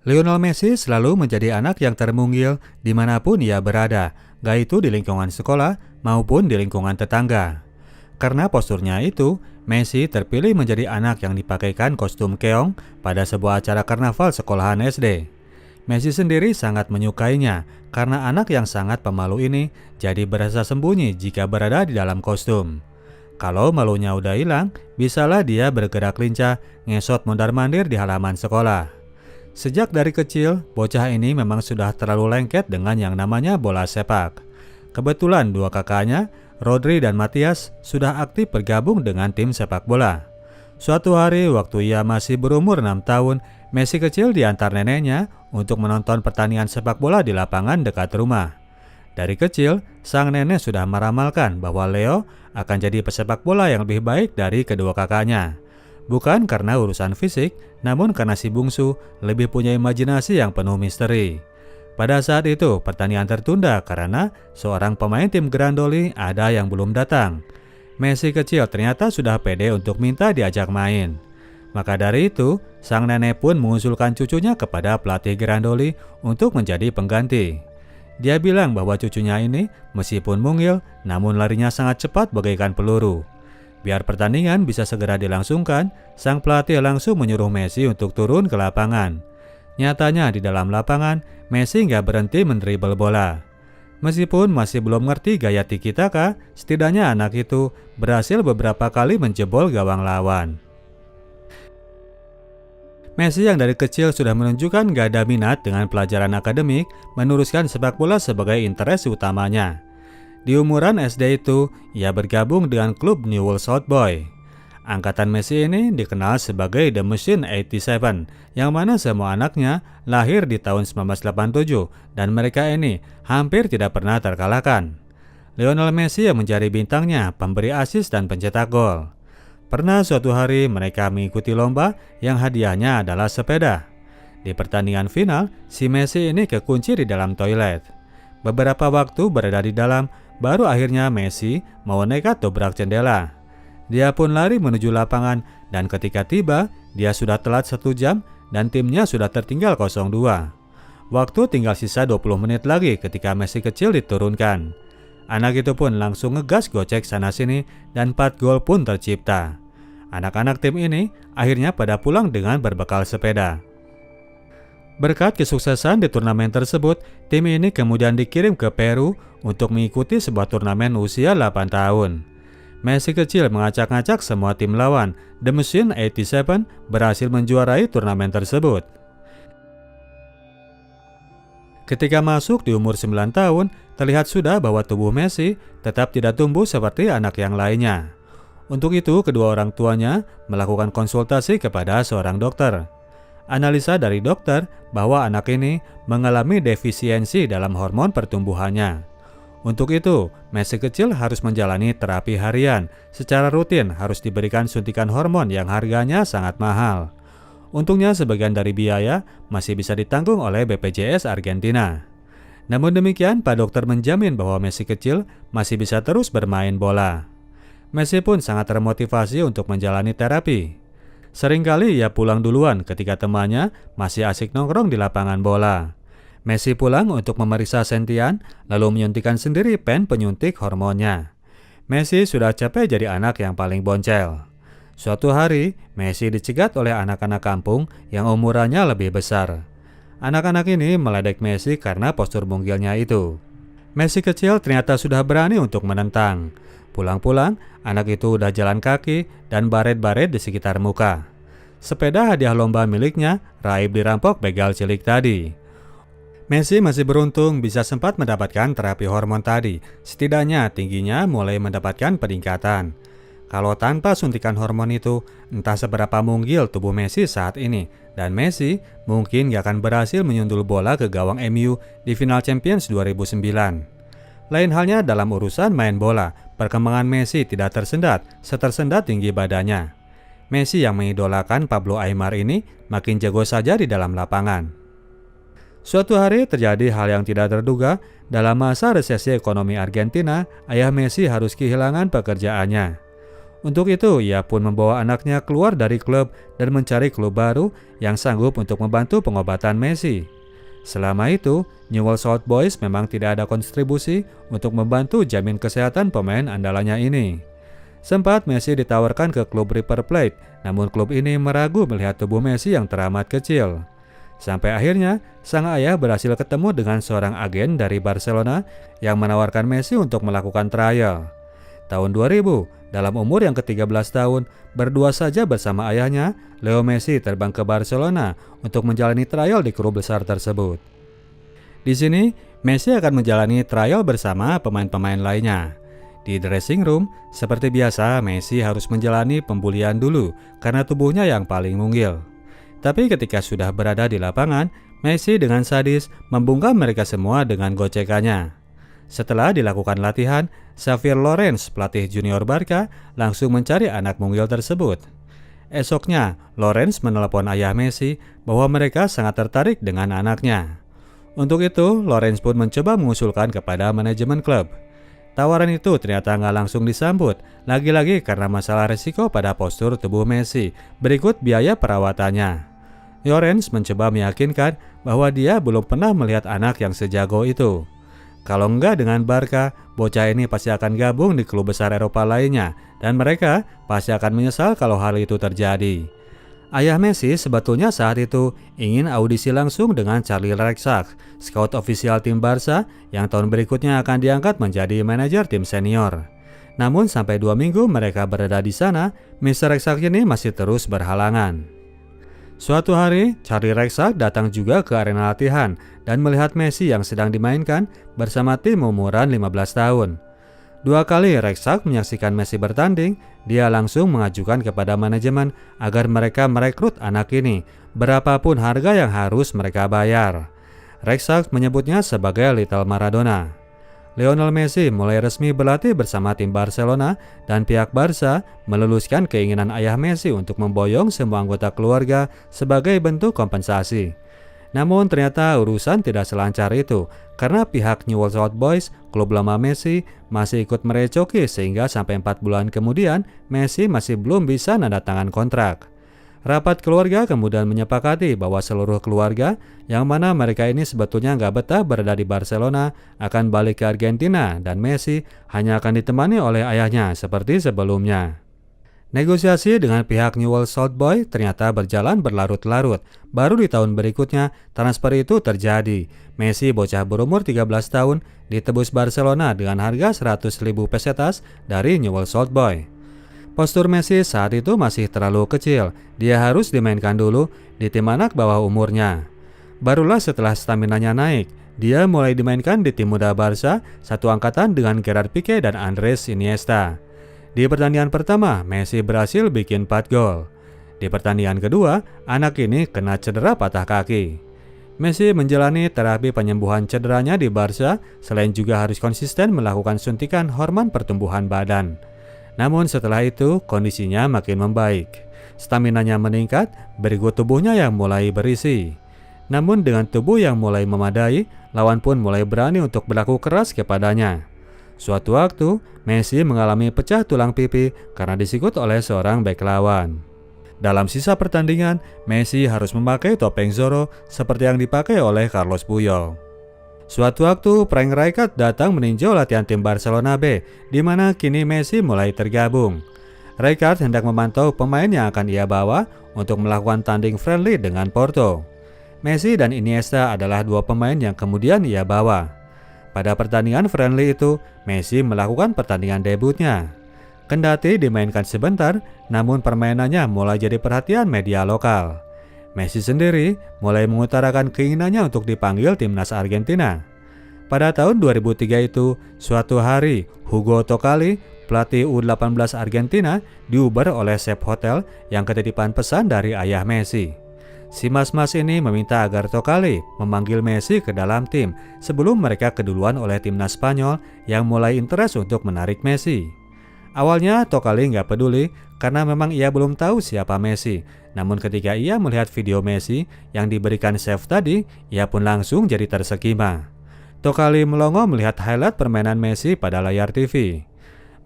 Lionel Messi selalu menjadi anak yang termunggil dimanapun ia berada, baik itu di lingkungan sekolah maupun di lingkungan tetangga. Karena posturnya itu, Messi terpilih menjadi anak yang dipakaikan kostum keong pada sebuah acara karnaval sekolahan SD. Messi sendiri sangat menyukainya karena anak yang sangat pemalu ini jadi berasa sembunyi jika berada di dalam kostum. Kalau malunya udah hilang, bisalah dia bergerak lincah ngesot mondar-mandir di halaman sekolah. Sejak dari kecil, bocah ini memang sudah terlalu lengket dengan yang namanya bola sepak. Kebetulan dua kakaknya, Rodri dan Matias, sudah aktif bergabung dengan tim sepak bola. Suatu hari waktu ia masih berumur 6 tahun, Messi kecil diantar neneknya untuk menonton pertandingan sepak bola di lapangan dekat rumah. Dari kecil, sang nenek sudah meramalkan bahwa Leo akan jadi pesepak bola yang lebih baik dari kedua kakaknya. Bukan karena urusan fisik, namun karena si bungsu lebih punya imajinasi yang penuh misteri. Pada saat itu, pertandingan tertunda karena seorang pemain tim Grandoli ada yang belum datang. Messi kecil ternyata sudah pede untuk minta diajak main. Maka dari itu, sang nenek pun mengusulkan cucunya kepada pelatih Grandoli untuk menjadi pengganti. Dia bilang bahwa cucunya ini meskipun mungil, namun larinya sangat cepat bagaikan peluru. Biar pertandingan bisa segera dilangsungkan, sang pelatih langsung menyuruh Messi untuk turun ke lapangan. Nyatanya di dalam lapangan, Messi nggak berhenti mendribel bola. Meskipun masih belum ngerti gaya tiki-taka, setidaknya anak itu berhasil beberapa kali menjebol gawang lawan. Messi yang dari kecil sudah menunjukkan gak ada minat dengan pelajaran akademik, meneruskan sepak bola sebagai interest utamanya. Di umuran SD itu, ia bergabung dengan klub Newell's Old Boys. Angkatan Messi ini dikenal sebagai The Machine 87, yang mana semua anaknya lahir di tahun 1987 dan mereka ini hampir tidak pernah terkalahkan. Lionel Messi yang menjadi bintangnya, pemberi assist dan pencetak gol. Pernah suatu hari mereka mengikuti lomba yang hadiahnya adalah sepeda. Di pertandingan final, si Messi ini kekunci di dalam toilet. Beberapa waktu berada di dalam, baru akhirnya Messi mau nekat dobrak jendela. Dia pun lari menuju lapangan dan ketika tiba, dia sudah telat 1 jam dan timnya sudah tertinggal 0-2. Waktu tinggal sisa 20 menit lagi ketika Messi kecil diturunkan. Anak itu pun langsung ngegas gocek sana-sini dan 4 gol pun tercipta. Anak-anak tim ini akhirnya pada pulang dengan berbekal sepeda. Berkat kesuksesan di turnamen tersebut, tim ini kemudian dikirim ke Peru untuk mengikuti sebuah turnamen usia 8 tahun. Messi kecil mengacak-ngacak semua tim lawan. The Machine 87 berhasil menjuarai turnamen tersebut. Ketika masuk di umur 9 tahun, terlihat sudah bahwa tubuh Messi tetap tidak tumbuh seperti anak yang lainnya. Untuk itu, kedua orang tuanya melakukan konsultasi kepada seorang dokter. Analisa dari dokter bahwa anak ini mengalami defisiensi dalam hormon pertumbuhannya. Untuk itu, Messi kecil harus menjalani terapi harian. Secara rutin harus diberikan suntikan hormon yang harganya sangat mahal. Untungnya sebagian dari biaya masih bisa ditanggung oleh BPJS Argentina. Namun demikian, Pak Dokter menjamin bahwa Messi kecil masih bisa terus bermain bola. Messi pun sangat termotivasi untuk menjalani terapi. Seringkali ia pulang duluan ketika temannya masih asik nongkrong di lapangan bola. Messi pulang untuk memeriksa sentian, lalu menyuntikkan sendiri pen penyuntik hormonnya. Messi sudah capek jadi anak yang paling boncel. Suatu hari, Messi dicegat oleh anak-anak kampung yang umurannya lebih besar. Anak-anak ini meledek Messi karena postur mungkilnya itu. Messi kecil ternyata sudah berani untuk menentang. Pulang-pulang, anak itu udah jalan kaki dan baret-baret di sekitar muka. Sepeda hadiah lomba miliknya raib dirampok begal cilik tadi. Messi masih beruntung bisa sempat mendapatkan terapi hormon tadi. Setidaknya tingginya mulai mendapatkan peningkatan. Kalau tanpa suntikan hormon itu, entah seberapa munggil tubuh Messi saat ini. Dan Messi mungkin gak akan berhasil menyundul bola ke gawang MU di final Champions 2009. Lain halnya dalam urusan main bola, perkembangan Messi tidak tersendat setersendat tinggi badannya. Messi yang mengidolakan Pablo Aimar ini makin jago saja di dalam lapangan. Suatu hari terjadi hal yang tidak terduga. Dalam masa resesi ekonomi Argentina, ayah Messi harus kehilangan pekerjaannya. Untuk itu, ia pun membawa anaknya keluar dari klub dan mencari klub baru yang sanggup untuk membantu pengobatan Messi. Selama itu, Newell's Old Boys memang tidak ada kontribusi untuk membantu jamin kesehatan pemain andalannya ini. Sempat Messi ditawarkan ke klub River Plate, namun klub ini meragu melihat tubuh Messi yang teramat kecil. Sampai akhirnya, sang ayah berhasil ketemu dengan seorang agen dari Barcelona yang menawarkan Messi untuk melakukan trial. Tahun 2000, dalam umur yang ke-13 tahun, berdua saja bersama ayahnya, Leo Messi terbang ke Barcelona untuk menjalani trial di klub besar tersebut. Di sini, Messi akan menjalani trial bersama pemain-pemain lainnya. Di dressing room, seperti biasa, Messi harus menjalani pembulian dulu karena tubuhnya yang paling mungil. Tapi ketika sudah berada di lapangan, Messi dengan sadis membungkam mereka semua dengan gocekannya. Setelah dilakukan latihan, Xavier Llorens, pelatih junior Barca, langsung mencari anak mungil tersebut. Esoknya, Llorens menelepon ayah Messi bahwa mereka sangat tertarik dengan anaknya. Untuk itu, Llorens pun mencoba mengusulkan kepada manajemen klub. Tawaran itu ternyata nggak langsung disambut, lagi-lagi karena masalah risiko pada postur tubuh Messi berikut biaya perawatannya. Llorens mencoba meyakinkan bahwa dia belum pernah melihat anak yang sejago itu. Kalau enggak dengan Barca, bocah ini pasti akan gabung di klub besar Eropa lainnya dan mereka pasti akan menyesal kalau hal itu terjadi. Ayah Messi sebetulnya saat itu ingin audisi langsung dengan Charlie Rexach, scout ofisial tim Barca yang tahun berikutnya akan diangkat menjadi manajer tim senior. Namun sampai 2 minggu mereka berada di sana, Mr. Rexach ini masih terus berhalangan. Suatu hari, Charlie Rexach datang juga ke arena latihan dan melihat Messi yang sedang dimainkan bersama tim umuran 15 tahun. 2 kali Rexach menyaksikan Messi bertanding, dia langsung mengajukan kepada manajemen agar mereka merekrut anak ini, berapapun harga yang harus mereka bayar. Rexach menyebutnya sebagai Little Maradona. Lionel Messi mulai resmi berlatih bersama tim Barcelona dan pihak Barca meluluskan keinginan ayah Messi untuk memboyong semua anggota keluarga sebagai bentuk kompensasi. Namun ternyata urusan tidak selancar itu karena pihak Newell's Old Boys, klub lama Messi, masih ikut merecoki sehingga sampai 4 bulan kemudian Messi masih belum bisa menandatangani kontrak. Rapat keluarga kemudian menyepakati bahwa seluruh keluarga yang mana mereka ini sebetulnya nggak betah berada di Barcelona akan balik ke Argentina dan Messi hanya akan ditemani oleh ayahnya seperti sebelumnya. Negosiasi dengan pihak Newell's Old Boys ternyata berjalan berlarut-larut. Baru di tahun berikutnya transfer itu terjadi. Messi bocah berumur 13 tahun ditebus Barcelona dengan harga 100.000 pesetas dari Newell's Old Boys. Postur Messi saat itu masih terlalu kecil, dia harus dimainkan dulu di tim anak bawah umurnya. Barulah setelah staminanya naik, dia mulai dimainkan di tim muda Barca, satu angkatan dengan Gerard Pique dan Andres Iniesta. Di pertandingan pertama, Messi berhasil bikin 4 gol. Di pertandingan kedua, anak ini kena cedera patah kaki. Messi menjalani terapi penyembuhan cederanya di Barca, selain juga harus konsisten melakukan suntikan hormon pertumbuhan badan. Namun setelah itu kondisinya makin membaik. Staminanya meningkat, berikut tubuhnya yang mulai berisi. Namun dengan tubuh yang mulai memadai, lawan pun mulai berani untuk berlaku keras kepadanya. Suatu waktu, Messi mengalami pecah tulang pipi karena disikut oleh seorang bek lawan. Dalam sisa pertandingan, Messi harus memakai topeng Zorro seperti yang dipakai oleh Carlos Puyol. Suatu waktu, Frank Rijkaard datang meninjau latihan tim Barcelona B, di mana kini Messi mulai tergabung. Rijkaard hendak memantau pemain yang akan ia bawa untuk melakukan tanding friendly dengan Porto. Messi dan Iniesta adalah 2 pemain yang kemudian ia bawa. Pada pertandingan friendly itu, Messi melakukan pertandingan debutnya. Kendati dimainkan sebentar, namun permainannya mulai jadi perhatian media lokal. Messi sendiri mulai mengutarakan keinginannya untuk dipanggil timnas Argentina. Pada tahun 2003 itu, suatu hari Hugo Tocali, pelatih U18 Argentina, diuber oleh chef hotel yang ketitipan pesan dari ayah Messi. Si mas-mas ini meminta agar Tocali memanggil Messi ke dalam tim sebelum mereka keduluan oleh timnas Spanyol yang mulai interest untuk menarik Messi. Awalnya Tocali nggak peduli karena memang ia belum tahu siapa Messi. Namun ketika ia melihat video Messi yang diberikan chef tadi, ia pun langsung jadi tersekima. Tocali melongo melihat highlight permainan Messi pada layar TV.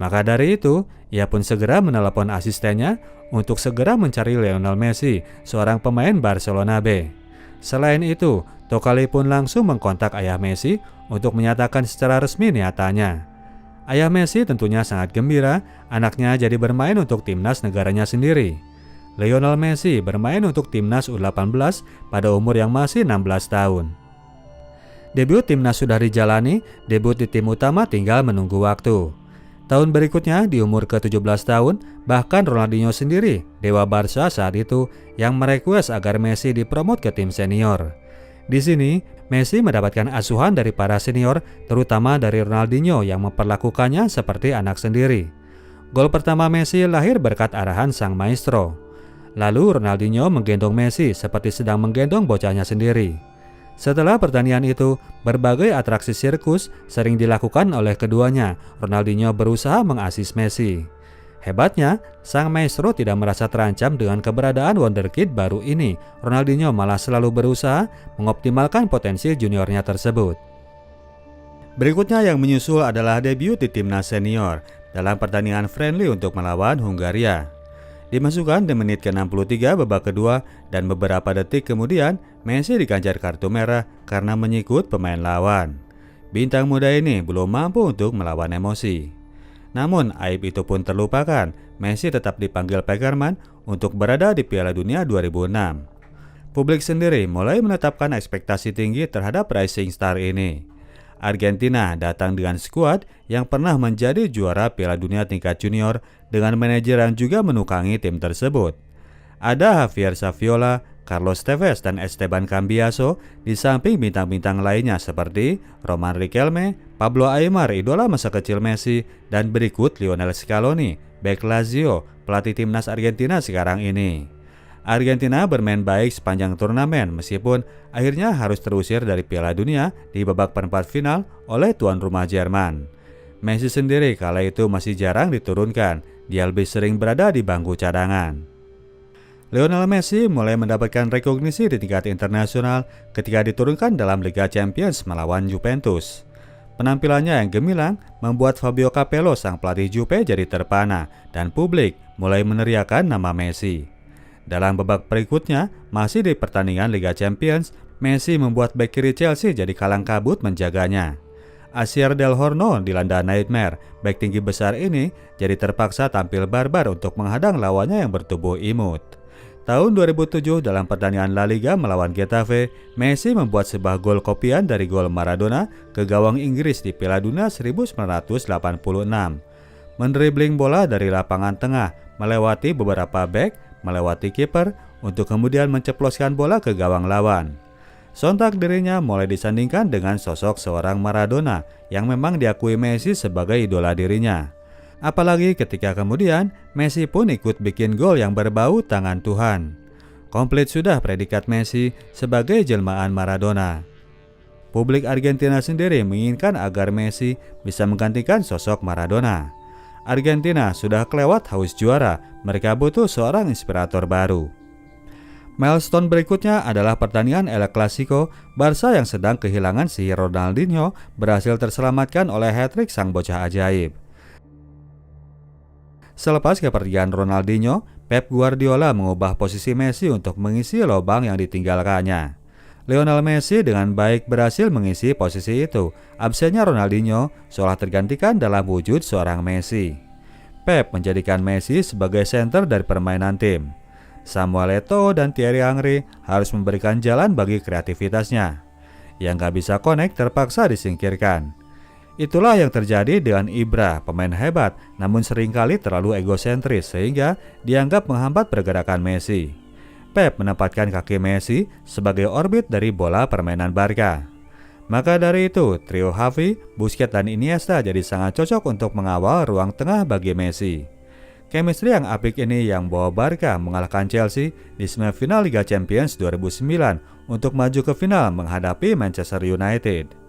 Maka dari itu, ia pun segera menelepon asistennya untuk segera mencari Lionel Messi, seorang pemain Barcelona B. Selain itu, Tokali pun langsung mengkontak ayah Messi untuk menyatakan secara resmi niatannya. Ayah Messi tentunya sangat gembira anaknya jadi bermain untuk timnas negaranya sendiri. Lionel Messi bermain untuk timnas U18 pada umur yang masih 16 tahun. Debut timnas sudah dijalani, debut di tim utama tinggal menunggu waktu. Tahun berikutnya di umur ke-17 tahun, bahkan Ronaldinho sendiri, dewa Barca saat itu, yang merequest agar Messi dipromot ke tim senior. Di sini, Messi mendapatkan asuhan dari para senior, terutama dari Ronaldinho yang memperlakukannya seperti anak sendiri. Gol pertama Messi lahir berkat arahan sang maestro. Lalu Ronaldinho menggendong Messi seperti sedang menggendong bocahnya sendiri. Setelah pertandingan itu, berbagai atraksi sirkus sering dilakukan oleh keduanya. Ronaldinho berusaha mengasis Messi. Hebatnya, sang maestro tidak merasa terancam dengan keberadaan wonderkid baru ini. Ronaldinho malah selalu berusaha mengoptimalkan potensi juniornya tersebut. Berikutnya yang menyusul adalah debut di timnas senior dalam pertandingan friendly untuk melawan Hungaria. Dimasukkan di menit ke-63 babak kedua dan beberapa detik kemudian Messi diganjar kartu merah karena menyikut pemain lawan. Bintang muda ini belum mampu untuk melawan emosi. Namun aib itu pun terlupakan, Messi tetap dipanggil Pekerman untuk berada di Piala Dunia 2006. Publik sendiri mulai menetapkan ekspektasi tinggi terhadap rising star ini. Argentina datang dengan skuad yang pernah menjadi juara Piala Dunia tingkat junior dengan manajer yang juga menukangi tim tersebut. Ada Javier Saviola, Carlos Tevez dan Esteban Cambiaso di samping bintang-bintang lainnya seperti Roman Riquelme, Pablo Aimar idola masa kecil Messi, dan berikut Lionel Scaloni, bek Lazio, pelatih timnas Argentina sekarang ini. Argentina bermain baik sepanjang turnamen meskipun akhirnya harus terusir dari Piala Dunia di babak perempat final oleh tuan rumah Jerman. Messi sendiri kala itu masih jarang diturunkan, dia lebih sering berada di bangku cadangan. Lionel Messi mulai mendapatkan rekognisi di tingkat internasional ketika diturunkan dalam Liga Champions melawan Juventus. Penampilannya yang gemilang membuat Fabio Capello sang pelatih Juve jadi terpana dan publik mulai meneriakan nama Messi. Dalam babak berikutnya, masih di pertandingan Liga Champions, Messi membuat bek kiri Chelsea jadi kalang kabut menjaganya. Asier Del Horno dilanda nightmare, bek tinggi besar ini jadi terpaksa tampil barbar untuk menghadang lawannya yang bertubuh imut. Tahun 2007 dalam pertandingan La Liga melawan Getafe, Messi membuat sebuah gol kopian dari gol Maradona ke gawang Inggris di Piala Dunia 1986. Mendribling bola dari lapangan tengah, melewati beberapa bek, melewati kiper, untuk kemudian menceploskan bola ke gawang lawan. Sontak dirinya mulai disandingkan dengan sosok seorang Maradona yang memang diakui Messi sebagai idola dirinya. Apalagi ketika kemudian Messi pun ikut bikin gol yang berbau tangan Tuhan. Komplit sudah predikat Messi sebagai jelmaan Maradona. Publik Argentina sendiri menginginkan agar Messi bisa menggantikan sosok Maradona. Argentina sudah kelewat haus juara, mereka butuh seorang inspirator baru. Milestone berikutnya adalah pertandingan El Clasico. Barca yang sedang kehilangan sihir Ronaldinho berhasil terselamatkan oleh hat-trick sang bocah ajaib. Selepas kepergian Ronaldinho, Pep Guardiola mengubah posisi Messi untuk mengisi lubang yang ditinggalkannya. Lionel Messi dengan baik berhasil mengisi posisi itu. Absennya Ronaldinho seolah tergantikan dalam wujud seorang Messi. Pep menjadikan Messi sebagai center dari permainan tim. Samuel Eto'o dan Thierry Henry harus memberikan jalan bagi kreativitasnya. Yang gak bisa connect terpaksa disingkirkan. Itulah yang terjadi dengan Ibra, pemain hebat namun seringkali terlalu egosentris sehingga dianggap menghambat pergerakan Messi. Pep menempatkan kaki Messi sebagai orbit dari bola permainan Barca. Maka dari itu, trio Xavi, Busquets dan Iniesta jadi sangat cocok untuk mengawal ruang tengah bagi Messi. Chemistry yang apik ini yang bawa Barca mengalahkan Chelsea di semifinal Liga Champions 2009 untuk maju ke final menghadapi Manchester United.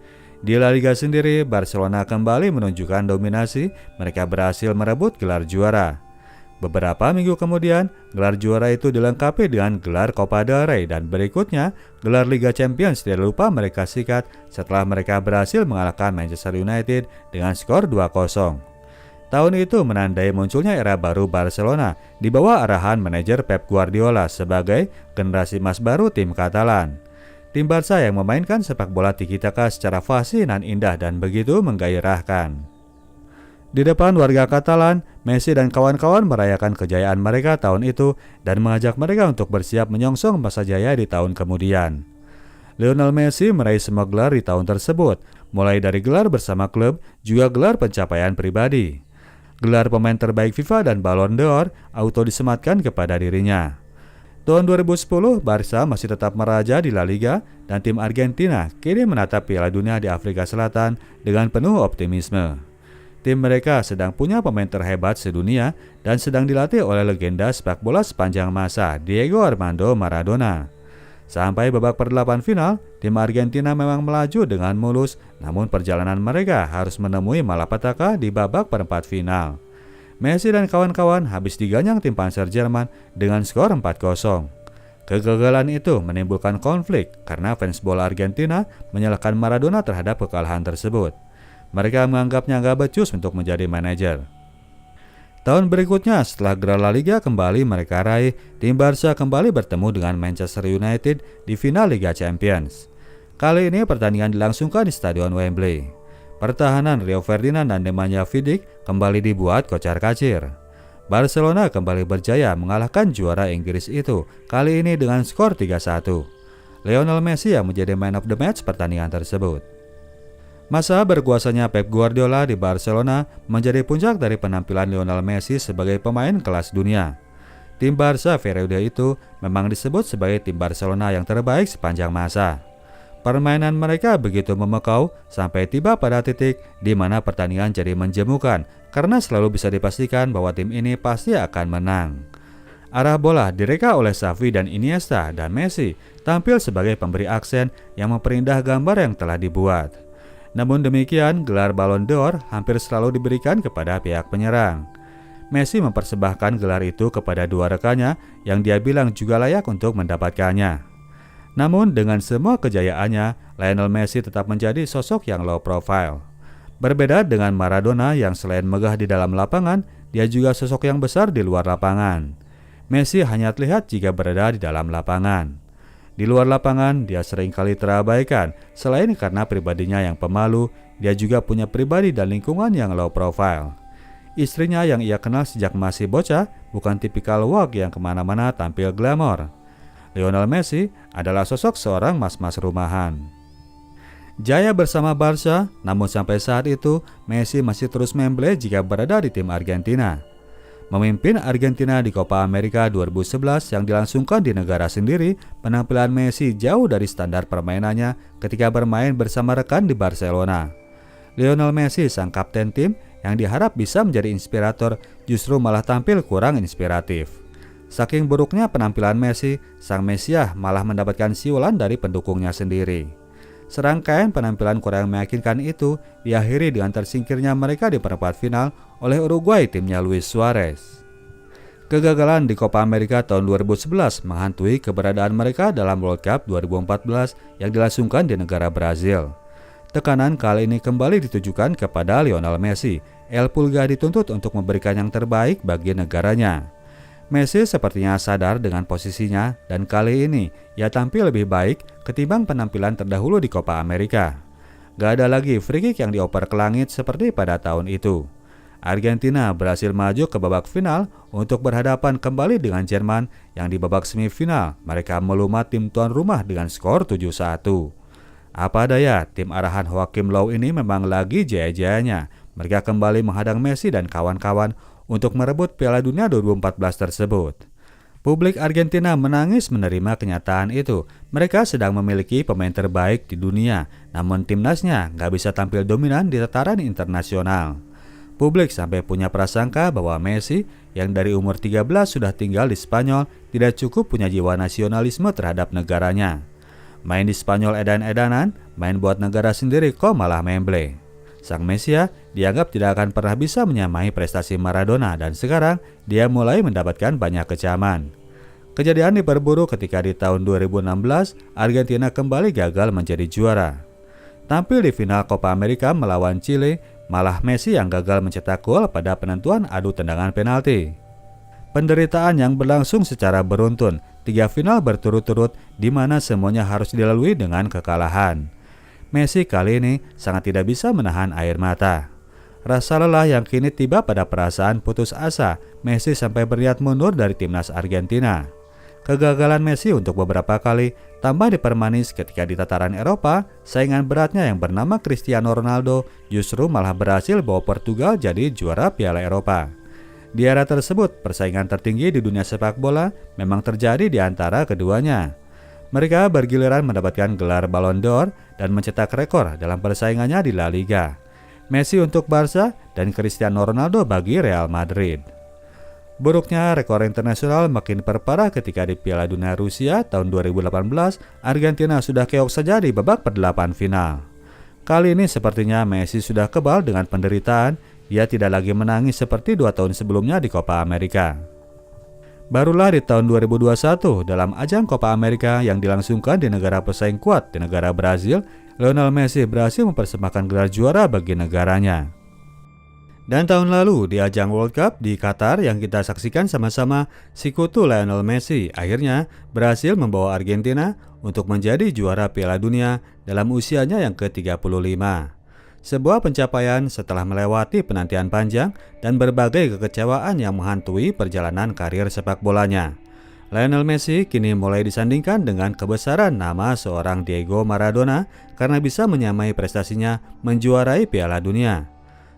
Di La Liga sendiri, Barcelona kembali menunjukkan dominasi, mereka berhasil merebut gelar juara. Beberapa minggu kemudian, gelar juara itu dilengkapi dengan gelar Copa del Rey dan berikutnya, gelar Liga Champions tidak lupa mereka sikat setelah mereka berhasil mengalahkan Manchester United dengan skor 2-0. Tahun itu menandai munculnya era baru Barcelona di bawah arahan manajer Pep Guardiola sebagai generasi emas baru tim Katalan. Tim Barca yang memainkan sepak bola tiki-taka secara fasih dan indah dan begitu menggairahkan. Di depan warga Katalan, Messi dan kawan-kawan merayakan kejayaan mereka tahun itu dan mengajak mereka untuk bersiap menyongsong masa jaya di tahun kemudian. Lionel Messi meraih semua gelar di tahun tersebut, mulai dari gelar bersama klub, juga gelar pencapaian pribadi. Gelar pemain terbaik FIFA dan Ballon d'Or auto disematkan kepada dirinya. Tahun 2010, Barca masih tetap meraja di La Liga dan tim Argentina kini menatap Piala Dunia di Afrika Selatan dengan penuh optimisme. Tim mereka sedang punya pemain terhebat sedunia dan sedang dilatih oleh legenda sepak bola sepanjang masa, Diego Armando Maradona. Sampai babak per-8 final, tim Argentina memang melaju dengan mulus, namun perjalanan mereka harus menemui malapetaka di babak perempat final. Messi dan kawan-kawan habis diganyang tim Panzer Jerman dengan skor 4-0. Kegagalan itu menimbulkan konflik karena fans bola Argentina menyalahkan Maradona terhadap kekalahan tersebut. Mereka menganggapnya gak becus untuk menjadi manajer. Tahun berikutnya setelah gelar La Liga kembali mereka raih, tim Barca kembali bertemu dengan Manchester United di final Liga Champions. Kali ini pertandingan dilangsungkan di Stadion Wembley. Pertahanan Rio Ferdinand dan Nemanja Vidic kembali dibuat kocar-kacir. Barcelona kembali berjaya mengalahkan juara Inggris itu, kali ini dengan skor 3-1. Lionel Messi yang menjadi man of the match pertandingan tersebut. Masa berkuasanya Pep Guardiola di Barcelona menjadi puncak dari penampilan Lionel Messi sebagai pemain kelas dunia. Tim Barca periode itu memang disebut sebagai tim Barcelona yang terbaik sepanjang masa. Permainan mereka begitu memekau sampai tiba pada titik di mana pertandingan jadi menjemukan karena selalu bisa dipastikan bahwa tim ini pasti akan menang. Arah bola direka oleh Xavi dan Iniesta dan Messi tampil sebagai pemberi aksen yang memperindah gambar yang telah dibuat. Namun demikian, gelar Ballon d'Or hampir selalu diberikan kepada pihak penyerang. Messi mempersembahkan gelar itu kepada dua rekannya yang dia bilang juga layak untuk mendapatkannya. Namun dengan semua kejayaannya, Lionel Messi tetap menjadi sosok yang low profile. Berbeda dengan Maradona yang selain megah di dalam lapangan, dia juga sosok yang besar di luar lapangan. Messi hanya terlihat jika berada di dalam lapangan. Di luar lapangan, dia seringkali terabaikan. Selain karena pribadinya yang pemalu, dia juga punya pribadi dan lingkungan yang low profile. Istrinya yang ia kenal sejak masih bocah bukan tipikal wog yang kemana-mana tampil glamor. Lionel Messi adalah sosok seorang mas-mas rumahan. Jaya bersama Barca, namun sampai saat itu Messi masih terus memble jika berada di tim Argentina. Memimpin Argentina di Copa America 2011 yang dilangsungkan di negara sendiri, penampilan Messi jauh dari standar permainannya ketika bermain bersama rekan di Barcelona. Lionel Messi, sang kapten tim yang diharap bisa menjadi inspirator, justru malah tampil kurang inspiratif. Saking buruknya penampilan Messi, sang Mesiah malah mendapatkan siulan dari pendukungnya sendiri. Serangkaian penampilan kurang meyakinkan itu diakhiri dengan tersingkirnya mereka di perempat final oleh Uruguay timnya Luis Suarez. Kegagalan di Copa America tahun 2011 menghantui keberadaan mereka dalam World Cup 2014 yang dilangsungkan di negara Brazil. Tekanan kali ini kembali ditujukan kepada Lionel Messi. El Pulga dituntut untuk memberikan yang terbaik bagi negaranya. Messi sepertinya sadar dengan posisinya dan kali ini ia tampil lebih baik ketimbang penampilan terdahulu di Copa America. Gak ada lagi free kick yang dioper ke langit seperti pada tahun itu. Argentina berhasil maju ke babak final untuk berhadapan kembali dengan Jerman yang di babak semifinal mereka melumat tim tuan rumah dengan skor 7-1. Apa daya, tim arahan Joachim Löw ini memang lagi jaya-jayanya. Mereka kembali menghadang Messi dan kawan-kawan untuk merebut Piala Dunia 2014 tersebut. Publik Argentina menangis menerima kenyataan itu. Mereka sedang memiliki pemain terbaik di dunia, namun timnasnya nggak bisa tampil dominan di tataran internasional. Publik sampai punya prasangka bahwa Messi yang dari umur 13 sudah tinggal di Spanyol tidak cukup punya jiwa nasionalisme terhadap negaranya. Main di Spanyol edan-edanan, main buat negara sendiri kok malah memble. Sang Mesiah dianggap tidak akan pernah bisa menyamai prestasi Maradona dan sekarang dia mulai mendapatkan banyak kecaman. Kejadian diperburuk ketika di tahun 2016 Argentina kembali gagal menjadi juara. Tampil di final Copa America melawan Chile, malah Messi yang gagal mencetak gol pada penentuan adu tendangan penalti. Penderitaan yang berlangsung secara beruntun, 3 final berturut-turut di mana semuanya harus dilalui dengan kekalahan. Messi kali ini sangat tidak bisa menahan air mata. Rasa lelah yang kini tiba pada perasaan putus asa, Messi sampai berniat mundur dari timnas Argentina. Kegagalan Messi untuk beberapa kali tambah dipermanis ketika di tataran Eropa, saingan beratnya yang bernama Cristiano Ronaldo justru malah berhasil bawa Portugal jadi juara Piala Eropa. Di era tersebut, persaingan tertinggi di dunia sepak bola memang terjadi di antara keduanya. Mereka bergiliran mendapatkan gelar Ballon d'Or dan mencetak rekor dalam persaingannya di La Liga. Messi untuk Barca dan Cristiano Ronaldo bagi Real Madrid. Buruknya rekor internasional makin berparah ketika di Piala Dunia Rusia tahun 2018, Argentina sudah keok saja di babak per-8 final. Kali ini sepertinya Messi sudah kebal dengan penderitaan, ia tidak lagi menangis seperti 2 tahun sebelumnya di Copa America. Barulah di tahun 2021 dalam ajang Copa America yang dilangsungkan di negara pesaing kuat di negara Brazil, Lionel Messi berhasil mempersembahkan gelar juara bagi negaranya. Dan tahun lalu di ajang World Cup di Qatar yang kita saksikan sama-sama, sekutu Lionel Messi akhirnya berhasil membawa Argentina untuk menjadi juara Piala Dunia dalam usianya yang ke-35. Sebuah pencapaian setelah melewati penantian panjang dan berbagai kekecewaan yang menghantui perjalanan karir sepak bolanya. Lionel Messi kini mulai disandingkan dengan kebesaran nama seorang Diego Maradona karena bisa menyamai prestasinya menjuarai Piala Dunia.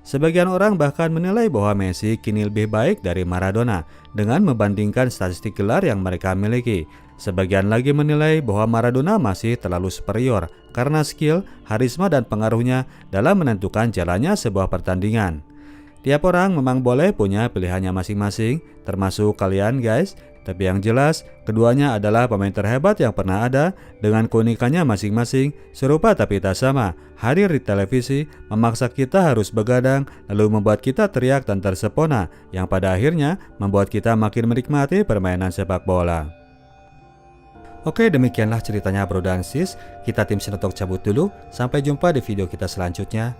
Sebagian orang bahkan menilai bahwa Messi kini lebih baik dari Maradona dengan membandingkan statistik gelar yang mereka miliki. Sebagian lagi menilai bahwa Maradona masih terlalu superior karena skill, karisma dan pengaruhnya dalam menentukan jalannya sebuah pertandingan. Tiap orang memang boleh punya pilihannya masing-masing, termasuk kalian guys. Tapi yang jelas, keduanya adalah pemain terhebat yang pernah ada dengan keunikannya masing-masing, serupa tapi tak sama. Hadir di televisi memaksa kita harus begadang, lalu membuat kita teriak dan tersepona, yang pada akhirnya membuat kita makin menikmati permainan sepak bola. Oke, demikianlah ceritanya Bro dan Sis. Kita tim Sinotok cabut dulu. Sampai jumpa di video kita selanjutnya.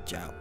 Ciao.